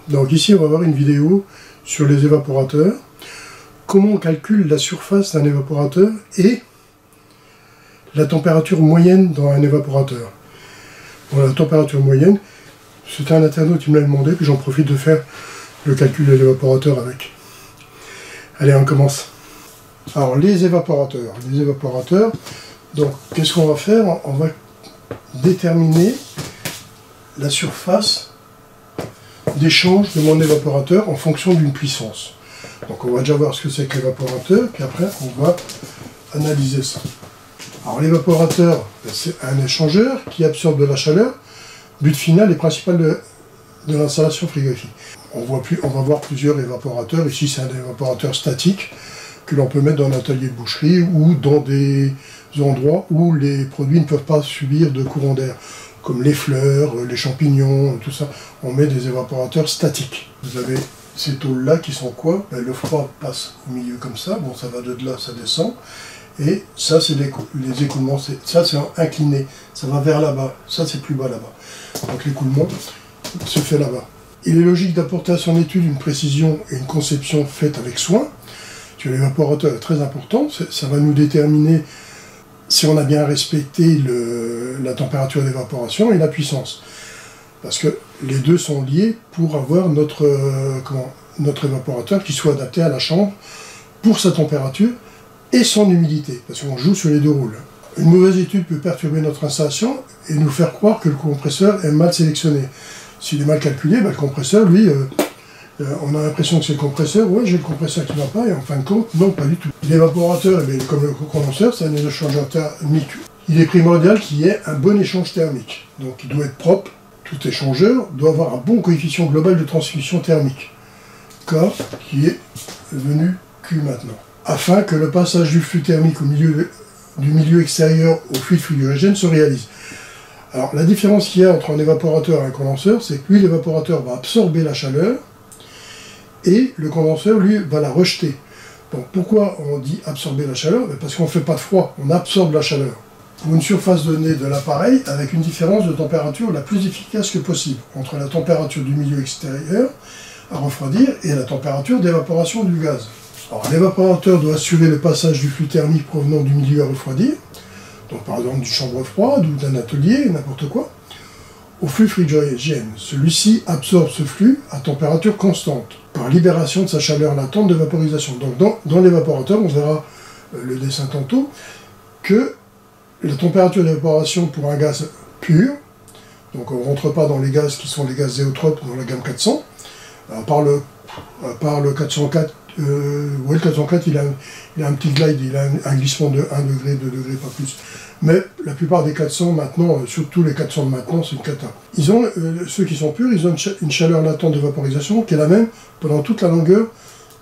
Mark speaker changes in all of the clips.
Speaker 1: Donc ici on va voir une vidéo sur les évaporateurs, comment on calcule la surface d'un évaporateur et la température moyenne dans un évaporateur. Bon, la température moyenne, c'était un internaute qui me l'a demandé, puis j'en profite de faire le calcul de l'évaporateur avec. Allez, on commence. Alors les évaporateurs, donc qu'est-ce qu'on va faire? On va déterminer la surface d'échange de mon évaporateur en fonction d'une puissance. Donc on va déjà voir ce que c'est que l'évaporateur, puis après on va analyser ça. Alors l'évaporateur, c'est un échangeur qui absorbe de la chaleur, but final et principal de l'installation frigorifique. On va voir plusieurs évaporateurs. Ici c'est un évaporateur statique que l'on peut mettre dans un atelier de boucherie ou dans des endroits où les produits ne peuvent pas subir de courant d'air, comme les fleurs, les champignons, tout ça. On met des évaporateurs statiques. Vous avez ces tôles-là qui sont quoi? Le froid passe au milieu comme ça, bon ça va de là, ça descend, et ça c'est les écoulements, ça c'est incliné, ça va vers là-bas, ça c'est plus bas là-bas. Donc l'écoulement se fait là-bas. Il est logique d'apporter à son étude une précision et une conception faite avec soin. L'évaporateur est très important, ça va nous déterminer si on a bien respecté la température d'évaporation et la puissance. Parce que les deux sont liés pour avoir notre évaporateur qui soit adapté à la chambre pour sa température et son humidité, parce qu'on joue sur les deux rôles. Une mauvaise étude peut perturber notre installation et nous faire croire que le compresseur est mal sélectionné. S'il est mal calculé, le compresseur, lui, on a l'impression que c'est le compresseur, ouais j'ai le compresseur qui ne va pas, et en fin de compte, non, pas du tout. L'évaporateur, comme le condenseur, c'est un échangeur thermique. Il est primordial qu'il y ait un bon échange thermique. Donc il doit être propre. Tout échangeur doit avoir un bon coefficient global de transmission thermique, K, qui est devenu Q maintenant, afin que le passage du flux thermique du milieu extérieur au fluide frigorigène se réalise. Alors la différence qu'il y a entre un évaporateur et un condenseur, c'est que lui, l'évaporateur va absorber la chaleur, et le condenseur, lui, va la rejeter. Donc pourquoi on dit absorber la chaleur? Parce qu'on ne fait pas de froid, on absorbe la chaleur. Pour une surface donnée de l'appareil, avec une différence de température la plus efficace que possible, entre la température du milieu extérieur à refroidir et la température d'évaporation du gaz. Alors l'évaporateur doit assurer le passage du flux thermique provenant du milieu à refroidir, donc par exemple d'une chambre froide ou d'un atelier, n'importe quoi, au flux frigorigène. Celui-ci absorbe ce flux à température constante, par libération de sa chaleur latente de vaporisation. Donc dans l'évaporateur, on verra le dessin tantôt, que la température d'évaporation pour un gaz pur, donc on ne rentre pas dans les gaz qui sont les gaz zéotropes dans la gamme 400, à part le 404, le 404 il a un petit glide, il a un glissement de 1 degré, 2 degrés, pas plus. Mais la plupart des 400 maintenant, surtout les 400 de maintenant, c'est une cata. Ils ont, ceux qui sont purs, ils ont une chaleur latente de vaporisation qui est la même pendant toute la longueur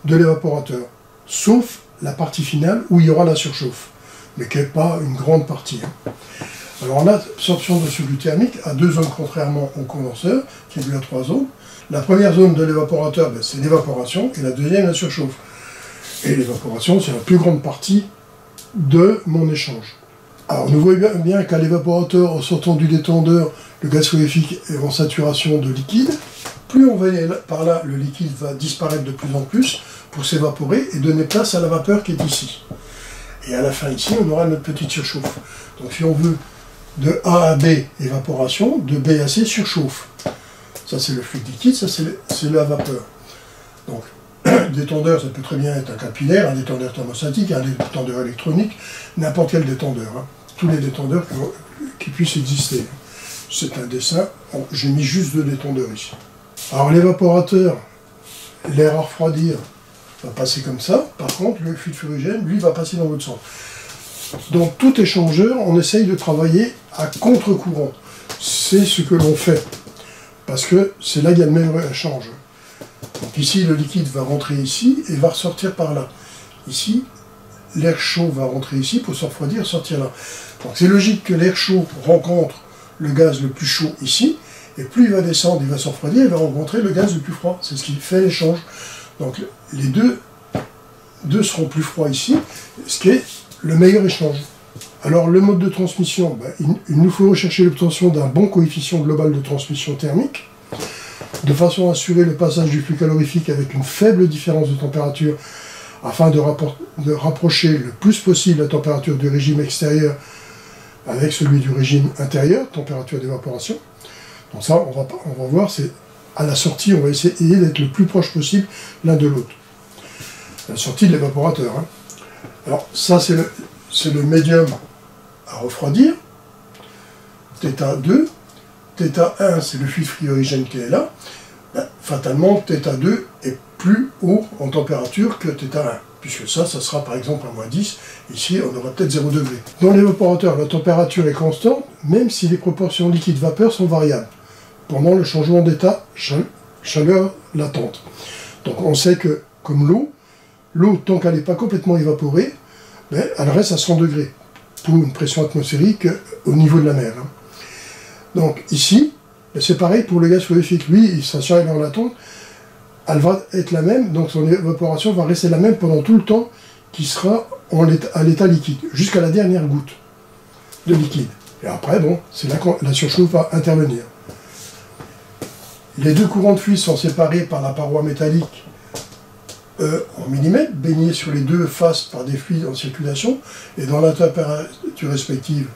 Speaker 1: de l'évaporateur, sauf la partie finale où il y aura la surchauffe, mais qui n'est pas une grande partie. Alors l'absorption de ce flux thermique a deux zones contrairement au condenseur, qui lui a trois zones. La première zone de l'évaporateur, c'est l'évaporation, et la deuxième, la surchauffe. Et l'évaporation, c'est la plus grande partie de mon échange. Alors nous voyons bien qu'à l'évaporateur, en sortant du détendeur, le gaz frigorifique est en saturation de liquide. Plus on va aller par là, le liquide va disparaître de plus en plus pour s'évaporer et donner place à la vapeur qui est ici. Et à la fin ici, on aura notre petite surchauffe. Donc si on veut de A à B, évaporation, de B à C, surchauffe. Ça c'est le flux liquide, ça c'est la vapeur. Donc, détendeur, ça peut très bien être un capillaire, un détendeur thermostatique, un détendeur électronique, n'importe quel détendeur. Tous les détendeurs qui puissent exister. C'est un dessin, j'ai mis juste deux détendeurs ici. Alors l'évaporateur, l'air à refroidir, va passer comme ça. Par contre, le fluide frigorigène, lui, va passer dans l'autre sens. Donc tout échangeur, on essaye de travailler à contre-courant. C'est ce que l'on fait. Parce que c'est là qu'il y a le même échange. Donc ici, le liquide va rentrer ici et va ressortir par là. Ici, l'air chaud va rentrer ici pour se refroidir, sortir là. Donc c'est logique que l'air chaud rencontre le gaz le plus chaud ici, et plus il va descendre, il va se refroidir, il va rencontrer le gaz le plus froid. C'est ce qui fait l'échange. Donc les deux seront plus froids ici, ce qui est le meilleur échange. Alors le mode de transmission, il nous faut rechercher l'obtention d'un bon coefficient global de transmission thermique. de façon à assurer le passage du flux calorifique avec une faible différence de température, afin de rapprocher le plus possible la température du régime extérieur avec celui du régime intérieur, température d'évaporation. Donc ça, on va voir, c'est à la sortie, on va essayer d'être le plus proche possible l'un de l'autre. La sortie de l'évaporateur. Hein. Alors ça, c'est le médium à refroidir, θ2. θ1, c'est le fluide frigorigène qui est là. Ben, fatalement, θ2 est plus haut en température que θ1, puisque ça sera par exemple à moins 10. Ici, on aura peut-être 0 degré. Dans l'évaporateur, la température est constante, même si les proportions liquide-vapeur sont variables, pendant le changement d'état chaleur latente. Donc on sait que, comme l'eau, tant qu'elle n'est pas complètement évaporée, ben, elle reste à 100 degrés, pour une pression atmosphérique au niveau de la mer. Hein. Donc ici, c'est pareil pour le gaz fluorifique. Lui, sa chaleur latente, elle va être la même, donc son évaporation va rester la même pendant tout le temps qui sera à l'état liquide, jusqu'à la dernière goutte de liquide. Et après, bon, c'est là que la surchauffe va intervenir. Les deux courants de fluide sont séparés par la paroi métallique en millimètres, baignés sur les deux faces par des fluides en circulation, et dans la température respective,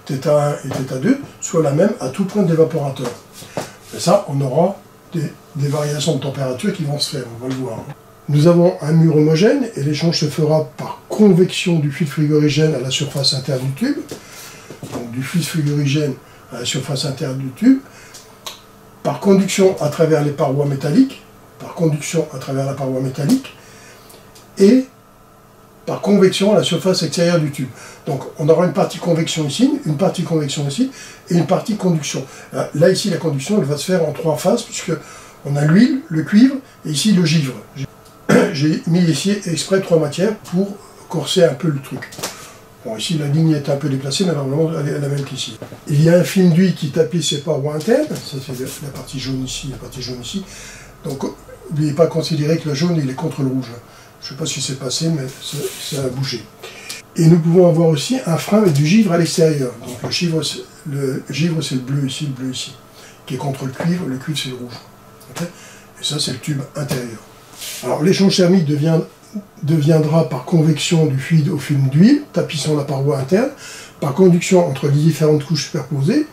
Speaker 1: θ1 et θ2, soit la même à tout point de l'évaporateur. Et ça, on aura des variations de température qui vont se faire, on va le voir. Nous avons un mur homogène, et l'échange se fera par convection du fluide frigorigène à la surface interne du tube, donc du fluide frigorigène à la surface interne du tube, par conduction à travers les parois métalliques, et par convection à la surface extérieure du tube. Donc on aura une partie convection ici, une partie convection ici, et une partie conduction. Là ici la conduction elle va se faire en trois phases, puisque on a l'huile, le cuivre, et ici le givre. J'ai mis ici exprès trois matières pour corser un peu le truc. Bon, ici la ligne est un peu déplacée, mais normalement elle est la même qu'ici. Il y a un film d'huile qui tapisse ses parois internes, ça c'est la partie jaune ici, la partie jaune ici. Donc n'oubliez pas de considérer que le jaune il est contre le rouge. Je ne sais pas si c'est passé, mais ça a bougé. Et nous pouvons avoir aussi un frein avec du givre à l'extérieur. Donc le givre c'est le bleu ici, qui est contre le cuivre c'est le rouge. Okay, et ça c'est le tube intérieur. Alors l'échange thermique deviendra par convection du fluide au film d'huile, tapissant la paroi interne, par conduction entre les différentes couches superposées,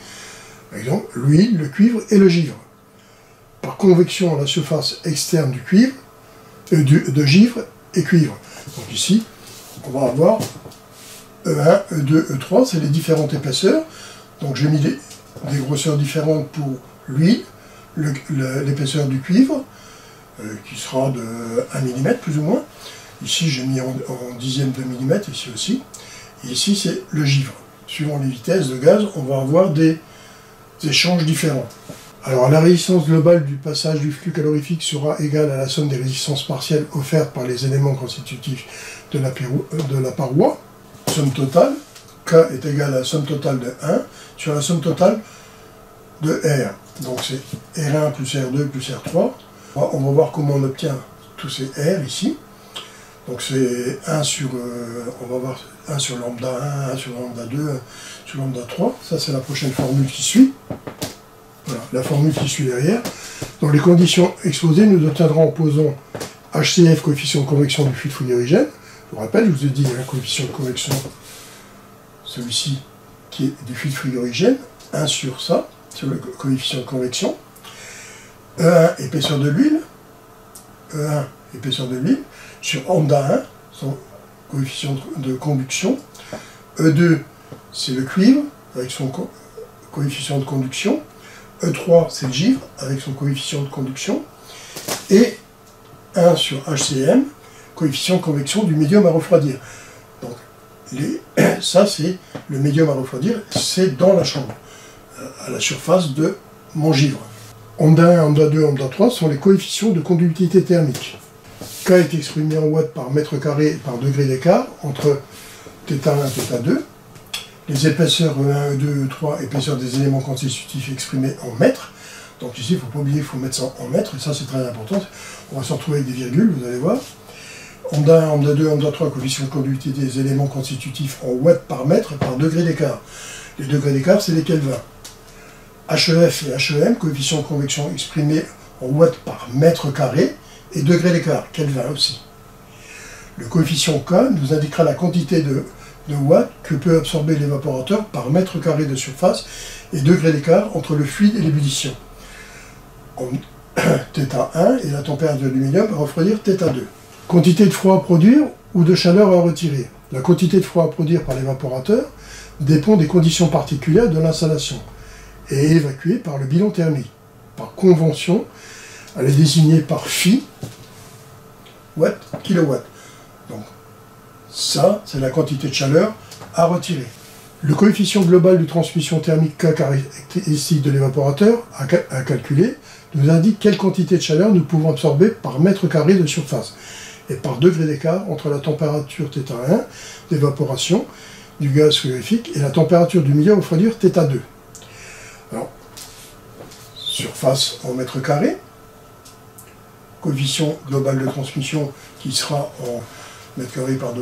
Speaker 1: par exemple l'huile, le cuivre et le givre. Par convection à la surface externe du cuivre, de givre et cuivre. Donc ici, on va avoir E1, E2, E3, c'est les différentes épaisseurs. Donc j'ai mis des grosseurs différentes pour l'huile, l'épaisseur du cuivre, qui sera de 1 mm plus ou moins. Ici j'ai mis en dixième de millimètre, ici aussi. Et ici c'est le givre. Suivant les vitesses de gaz, on va avoir des échanges différents. Alors la résistance globale du passage du flux calorifique sera égale à la somme des résistances partielles offertes par les éléments constitutifs de la paroi. Somme totale, K est égal à la somme totale de 1 sur la somme totale de R. Donc c'est R1 plus R2 plus R3. On va voir comment on obtient tous ces R ici. Donc c'est 1 sur, on va voir 1 sur lambda 1, 1 sur lambda 2, 1 sur lambda 3. Ça c'est la prochaine formule qui suit. Voilà, la formule qui suit derrière. Dans les conditions exposées, nous obtiendrons en posant HCF, coefficient de convection du fluide frigorigène. Je vous rappelle, je vous ai dit, un coefficient de convection, celui-ci, qui est du fluide frigorigène, 1 sur ça, sur le coefficient de convection. E1, épaisseur de l'huile. E1, épaisseur de l'huile. Sur lambda 1, son coefficient de conduction. E2, c'est le cuivre, avec son coefficient de conduction. E3, c'est le givre, avec son coefficient de conduction. Et 1 sur HCM, coefficient de convection du médium à refroidir. Donc, ça, c'est le médium à refroidir, c'est dans la chambre, à la surface de mon givre. Lambda 1, lambda 2, lambda 3 sont les coefficients de conductivité thermique. K est exprimé en watts par mètre carré par degré d'écart entre θ1 et θ2. Les épaisseurs E1, E2, E3, épaisseur des éléments constitutifs exprimés en mètres. Donc ici, il ne faut pas oublier, il faut mettre ça en mètres, et ça c'est très important. On va se retrouver avec des virgules, vous allez voir. Lambda 1, lambda 2, lambda 3, coefficient de conductivité des éléments constitutifs en watts par mètre par degré d'écart. Les degrés d'écart, c'est les kelvins. HEF et HEM, coefficient de convection exprimés en watts par mètre carré et degré d'écart, Kelvin aussi. Le coefficient K nous indiquera la quantité de watts que peut absorber l'évaporateur par mètre carré de surface et degré d'écart entre le fluide et l'ébullition. θ1 et la température du milieu va refroidir θ2. Quantité de froid à produire ou de chaleur à retirer. La quantité de froid à produire par l'évaporateur dépend des conditions particulières de l'installation et est évacuée par le bilan thermique. Par convention, elle est désignée par phi, watt, kilowatt. Donc, ça, c'est la quantité de chaleur à retirer. Le coefficient global de transmission thermique K caractéristique de l'évaporateur à calculer nous indique quelle quantité de chaleur nous pouvons absorber par mètre carré de surface et par degré d'écart entre la température θ1 d'évaporation du gaz frigorifique et la température du milieu à refroidir θ2. Alors, surface en mètre carré, coefficient global de transmission qui sera en mètre carré par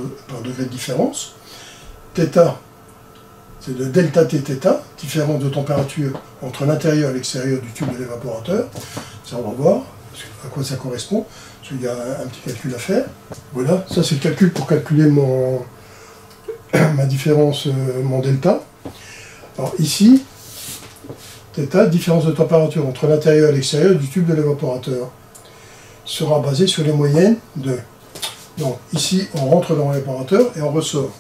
Speaker 1: degré de différence. θ, c'est de delta T θ, différence de température entre l'intérieur et l'extérieur du tube de l'évaporateur. Ça, on va voir à quoi ça correspond, parce qu'il y a un petit calcul à faire. Voilà, ça c'est le calcul pour calculer ma différence, mon delta. Alors ici, θ, différence de température entre l'intérieur et l'extérieur du tube de l'évaporateur, sera basée sur les moyennes de... Donc ici, on rentre dans l'évaporateur et on ressort.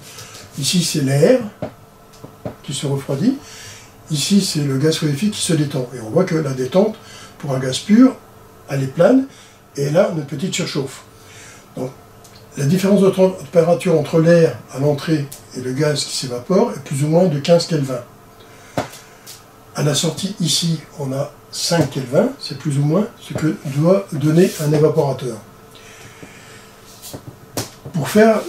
Speaker 1: Ici, c'est l'air qui se refroidit. Ici, c'est le gaz frigorifique qui se détend. Et on voit que la détente, pour un gaz pur, elle est plane, et là, on a une petite surchauffe. Donc, la différence de température entre l'air à l'entrée et le gaz qui s'évapore est plus ou moins de 15 Kelvin. À la sortie, ici, on a 5 Kelvin, c'est plus ou moins ce que doit donner un évaporateur. Pour faire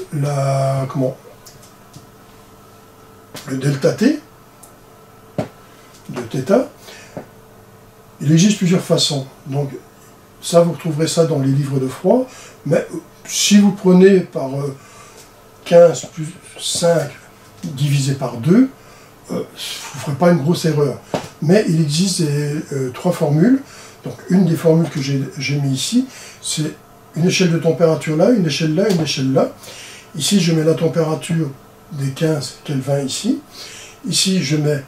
Speaker 1: le delta T de θ, il existe plusieurs façons. Donc, ça, vous retrouverez ça dans les livres de froid, mais si vous prenez par 15 plus 5 divisé par 2, vous ne ferez pas une grosse erreur. Mais il existe 3 formules. Donc, une des formules que j'ai mis ici, c'est une échelle de température là, une échelle là, une échelle là. Ici, je mets la température des 15 Kelvin ici. Ici, je mets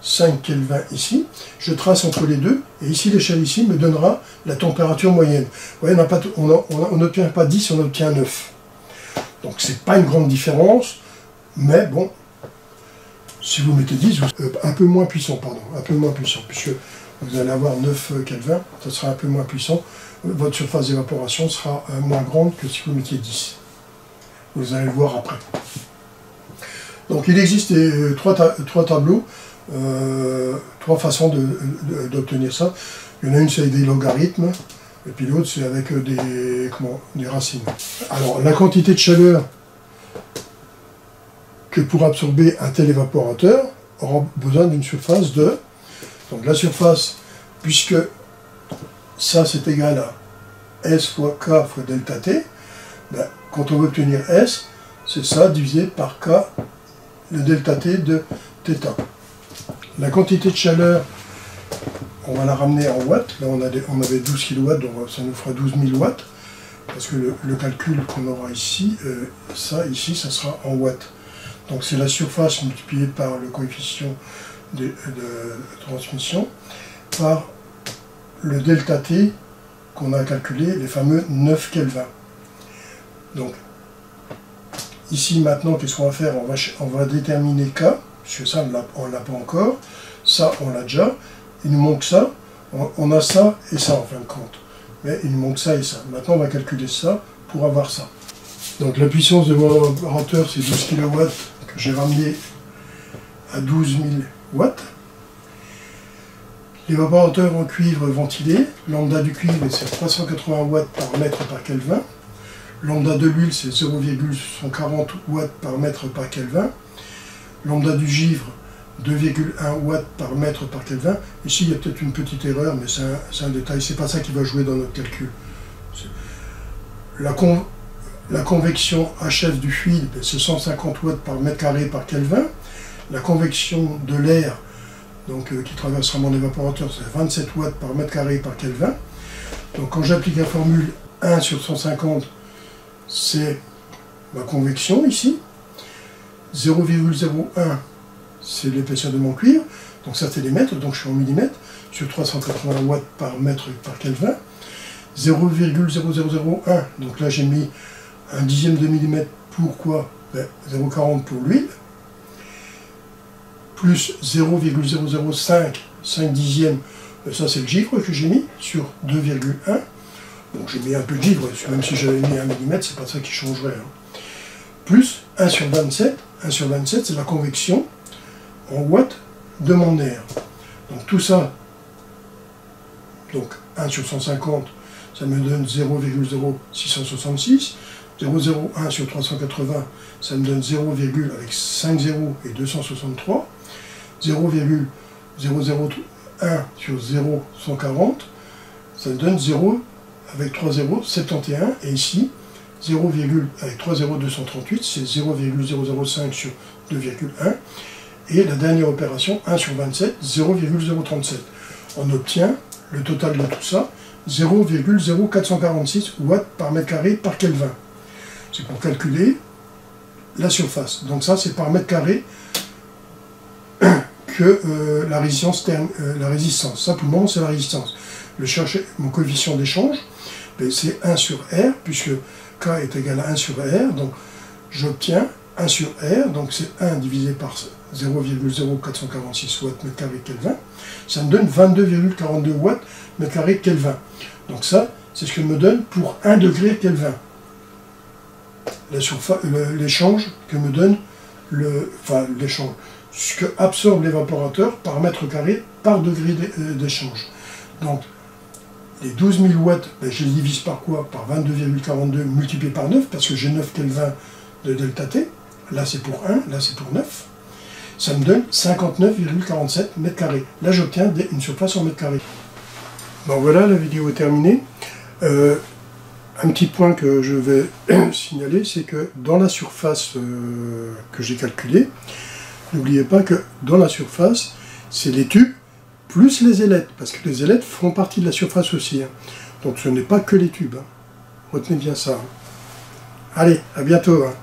Speaker 1: 5 Kelvin ici. Je trace entre les deux. Et ici, l'échelle ici me donnera la température moyenne. Vous voyez, on n'obtient pas 10, on obtient 9. Donc, c'est pas une grande différence. Mais bon, si vous mettez 10, un peu moins puissant, puisque vous allez avoir 9 Kelvin, ça sera un peu moins puissant. Votre surface d'évaporation sera moins grande que si vous mettiez 10. Vous allez le voir après. Donc il existe trois tableaux, 3 façons d'obtenir ça. Il y en a une, c'est avec des logarithmes, et puis l'autre, c'est avec des racines. Alors, la quantité de chaleur que pour absorber un tel évaporateur aura besoin d'une surface de... Donc la surface, puisque ça c'est égal à S fois K fois delta T, ben, quand on veut obtenir S, c'est ça divisé par K, le delta T de θ. La quantité de chaleur, on va la ramener en watts. Là on avait 12 kW, donc ça nous fera 12 000 watts. Parce que le calcul qu'on aura ici, ça sera en watts. Donc c'est la surface multipliée par le coefficient de transmission par le delta T qu'on a calculé, les fameux 9 Kelvin. Donc ici maintenant, qu'est-ce qu'on va faire? On va déterminer K, puisque ça on ne l'a pas encore, ça on l'a déjà, il nous manque ça, on a ça et ça en fin de compte. Mais il nous manque ça et ça. Maintenant on va calculer ça pour avoir ça. Donc la puissance de mon évaporateur c'est 12 kW que j'ai ramené à 12 000 watts. L'évaporateur en cuivre ventilé, lambda du cuivre c'est 380 watts par mètre par Kelvin. Lambda de l'huile c'est 0,140 watts par mètre par Kelvin. Lambda du givre 2,1 watts par mètre par Kelvin. Ici il y a peut-être une petite erreur, mais c'est un détail, c'est pas ça qui va jouer dans notre calcul. La convection HF du fluide, c'est 150 watts par mètre carré par Kelvin. La convection de l'air, donc qui traversera mon évaporateur, c'est 27 watts par mètre carré par Kelvin. Donc quand j'applique la formule 1 sur 150, c'est ma convection ici. 0,01, c'est l'épaisseur de mon cuivre. Donc ça c'est les mètres, donc je suis en millimètres, sur 380 watts par mètre par Kelvin. 0,0001, donc là j'ai mis un dixième de millimètre pour quoi? 0,40 pour l'huile. Plus 0,005, 5 dixièmes, ça c'est le givre que j'ai mis, sur 2,1. Bon, j'ai mis un peu de givre, même si j'avais mis 1 mm, c'est pas ça qui changerait. Hein. Plus 1 sur 27, 1 sur 27 c'est la convection en watts de mon air. Donc tout ça, donc 1 sur 150, ça me donne 0,0666. 0,01 sur 380, ça me donne 0, avec 5 zéros et 263. 0,001 sur 0,140, ça me donne 0 avec 3 zéros, 71. Et ici, 0, avec 3 zéros, 238, c'est 0,005 sur 2,1. Et la dernière opération, 1 sur 27, 0,037. On obtient le total de tout ça, 0,0446 watts par mètre carré par Kelvin. C'est pour calculer la surface. Donc ça, c'est par mètre carré que la résistance. Simplement, c'est la résistance. Je cherche mon coefficient d'échange, c'est 1 sur R, puisque K est égal à 1 sur R. Donc j'obtiens 1 sur R, donc c'est 1 divisé par 0,0446 watts mètre carré Kelvin. Ça me donne 22,42 watts mètre carré Kelvin. Donc ça, c'est ce que me donne pour 1 degré Kelvin. L'échange que me donne l'échange, ce que absorbe l'évaporateur par mètre carré par degré d'échange. Donc les 12 000 watts, je les divise par quoi? Par 22,42 multiplié par 9, parce que j'ai 9 Kelvin de delta T. Là c'est pour 1, là c'est pour 9. Ça me donne 59,47 mètres carrés. Là j'obtiens une surface en mètres carrés. Bon voilà, la vidéo est terminée. Un petit point que je vais signaler, c'est que dans la surface que j'ai calculée, n'oubliez pas que dans la surface, c'est les tubes plus les ailettes, parce que les ailettes font partie de la surface aussi. Hein. Donc ce n'est pas que les tubes. Hein. Retenez bien ça. Hein. Allez, à bientôt. Hein.